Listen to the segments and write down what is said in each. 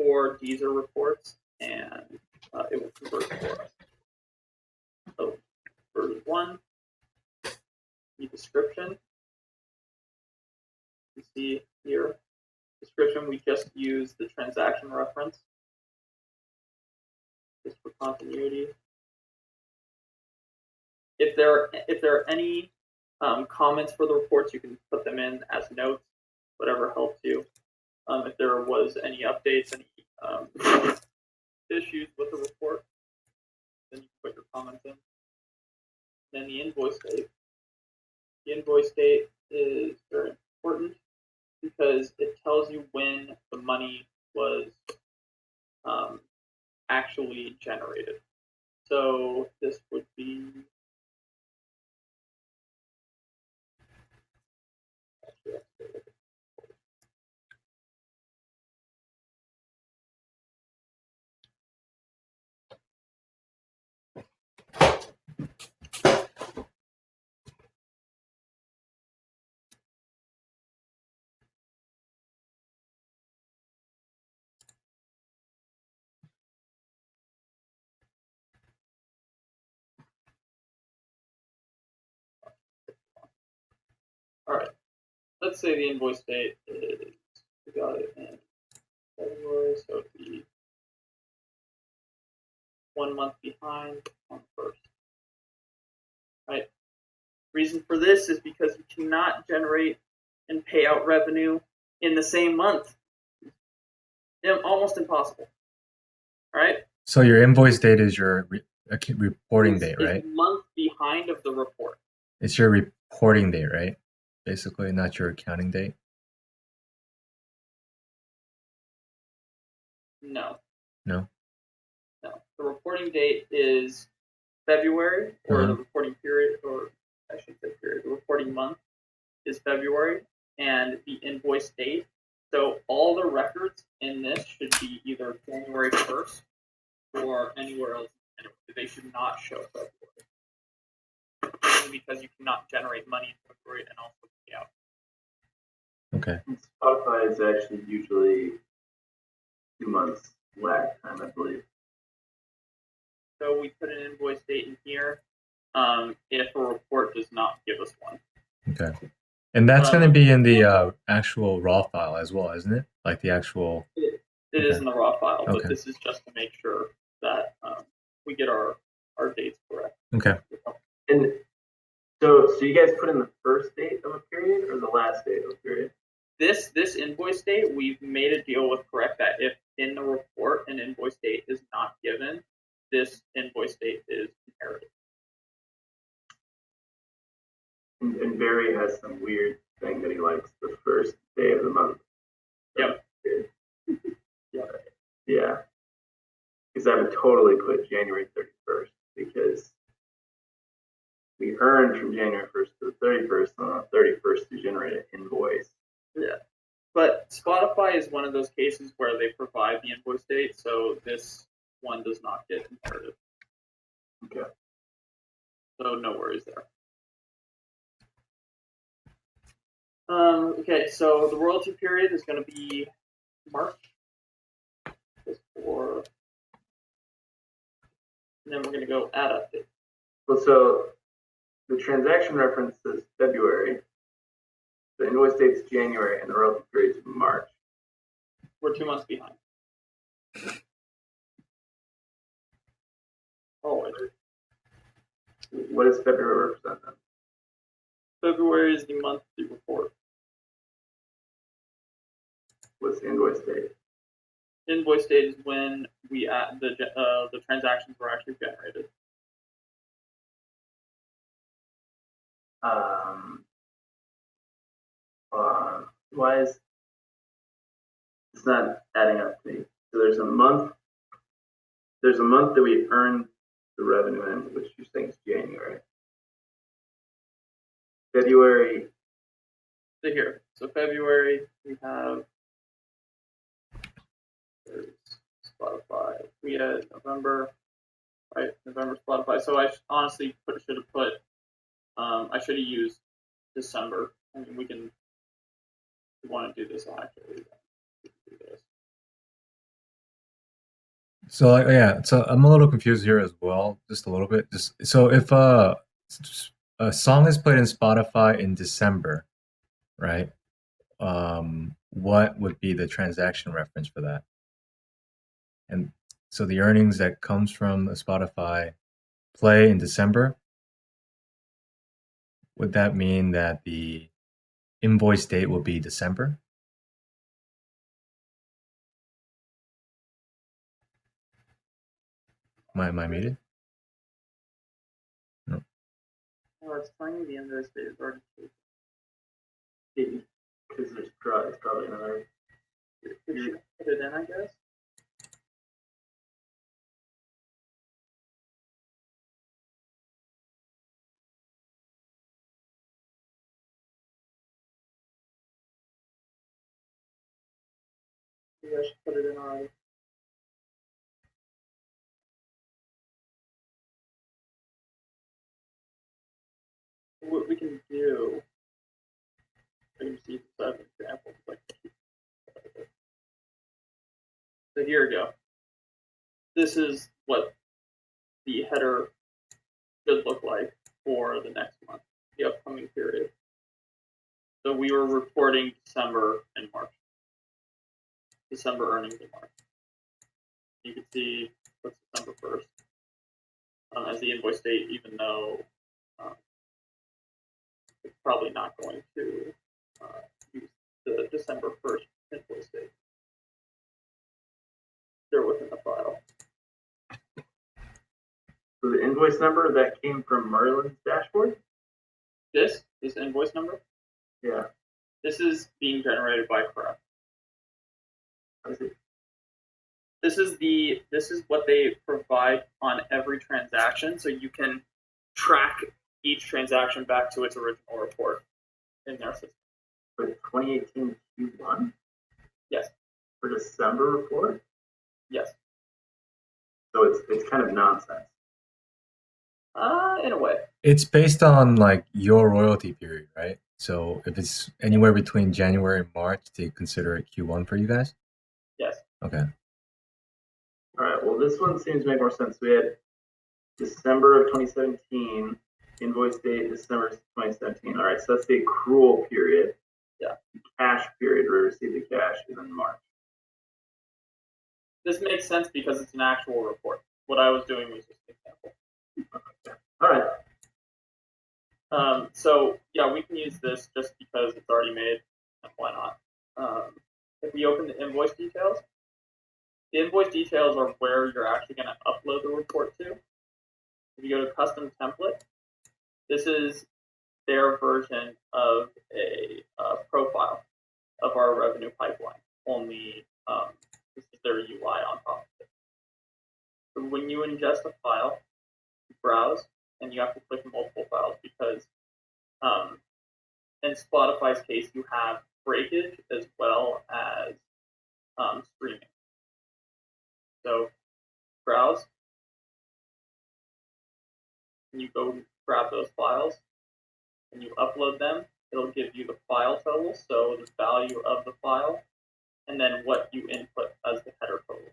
4 Deezer reports, and it will convert for us. So, version 1, the description. You see here, description, we just use the transaction reference just for continuity. If there are any comments for the reports, you can put them in as notes, whatever helps you. If there was any updates, any issues with the report, then you can put your comments in. Then the invoice date. The invoice date is very important because it tells you when the money was actually generated. So this would be all right. Let's say the invoice date is, we got it in February, so it'd be 1 month behind on the 1st. Right. Reason for this is because you cannot generate and pay out revenue in the same month. Almost impossible. All right. So your invoice date is your reporting date, right? It's month behind of the report. It's your reporting date, right? Basically, not your accounting date. No. No. No. The reporting date is February, or the reporting period, or I should say period. The reporting month is February, and the invoice date. So all the records in this should be either January 1st or anywhere else. They should not show February. Because you cannot generate money in February and also pay out. Okay. Spotify is actually usually 2 months lag time, I believe. So we put an invoice date in here if a report does not give us one. Okay. And that's going to be in the actual raw file as well, isn't it? Like the actual... It is in the raw file, but Okay. this is just to make sure that we get our dates correct. Okay. And so you guys put in the first date of a period or the last date of a period? This invoice date, we've made a deal with Correct that if in the report an invoice date is not given, this invoice date is inherited. And Barry has some weird thing that he likes the first day of the month. Yep. Yeah. Because I would totally put January 31st because we earned from January 1st to the 31st, and on the 31st to generate an invoice. Yeah. But Spotify is one of those cases where they provide the invoice date, so this one does not get inherited. Okay. So no worries there. Okay, so the royalty period is going to be March. And then we're going to go add update. Well, so the transaction reference is February, the invoice date is January, and the royalty period is March. We're 2 months behind. Oh, wait. What does February represent then? February is the monthly report. What's the invoice date? Invoice date is when we add the transactions were actually generated. Why is it's not adding up to me? So there's a month that we earned the revenue in, which you're saying is January. February. So here, so February we have Spotify. We had November, right? November Spotify. So I honestly should have put. I should have used December. I mean, we can. If we want to do this, I'll actually do this. So yeah, so I'm a little confused here as well, just a little bit. Just so if a song is played in Spotify in December, right? What would be the transaction reference for that? And so the earnings that comes from a Spotify play in December, would that mean that the invoice date will be December? Am I muted? No. Well, it's telling me the invoice date is already taken. Because it's probably another. We should put it in, I guess. Maybe I should put it in already. What we can do, I can see the example. Like, so here we go. This is what the header should look like for the next month, the upcoming period. So we were reporting December and March. December earnings in March. You can see what's December 1st as the invoice date, even though it's probably not going to use the December 1st invoice date. They're within the file. So the invoice number that came from Merlin's dashboard? This invoice number, Yeah. this is being generated by Correct. I see. This is what they provide on every transaction, so you can track each transaction back to its original report in their system. For 2018 Q1? Yes. For December report? Yes. So it's kind of nonsense. In a way. It's based on like your royalty period, right? So if it's anywhere between January and March, do you consider it Q1 for you guys? Yes. Okay. All right. Well, this one seems to make more sense. We had December of 2017, invoice date December 2017. All right. So that's the accrual period. Yeah. The cash period where we receive the cash is in March. This makes sense because it's an actual report. What I was doing was just an example. All right. So yeah, we can use this just because it's already made, and why not? If we open the invoice details are where you're actually going to upload the report to. If you go to custom template, this is their version of a profile of our revenue pipeline. Only this is their UI on top of it. So when you ingest a file, you browse, and you have to click multiple files because in Spotify's case, you have breakage as well as streaming. So browse, and you go grab those files, and you upload them. It'll give you the file total, so the value of the file, and then what you input as the header total.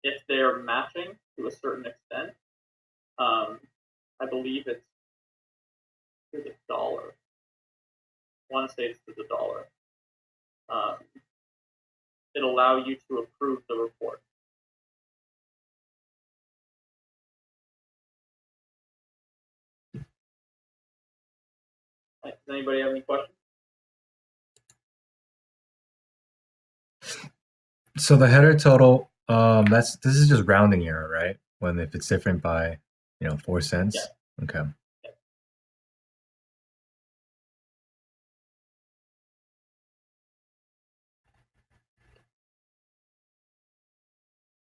If they're matching to a certain extent, I believe it's to the dollar. I want to say it's to the dollar. It'll allow you to approve the report. Does anybody have any questions? So the header total, this is just rounding error, right? When if it's different by 4 cents. Yeah. Okay. Yeah.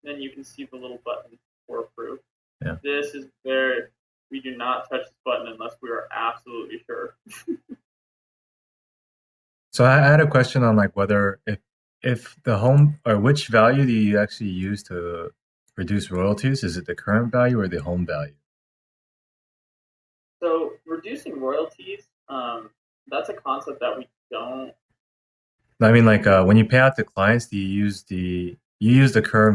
Then you can see the little button for approve. Yeah. This is where we do not touch this button unless we are absolutely sure. So I had a question on like whether if the home or which value do you actually use to reduce royalties? Is it the current value or the home value? So reducing royalties, that's a concept that we don't. I mean, like when you pay out to clients, do you use the current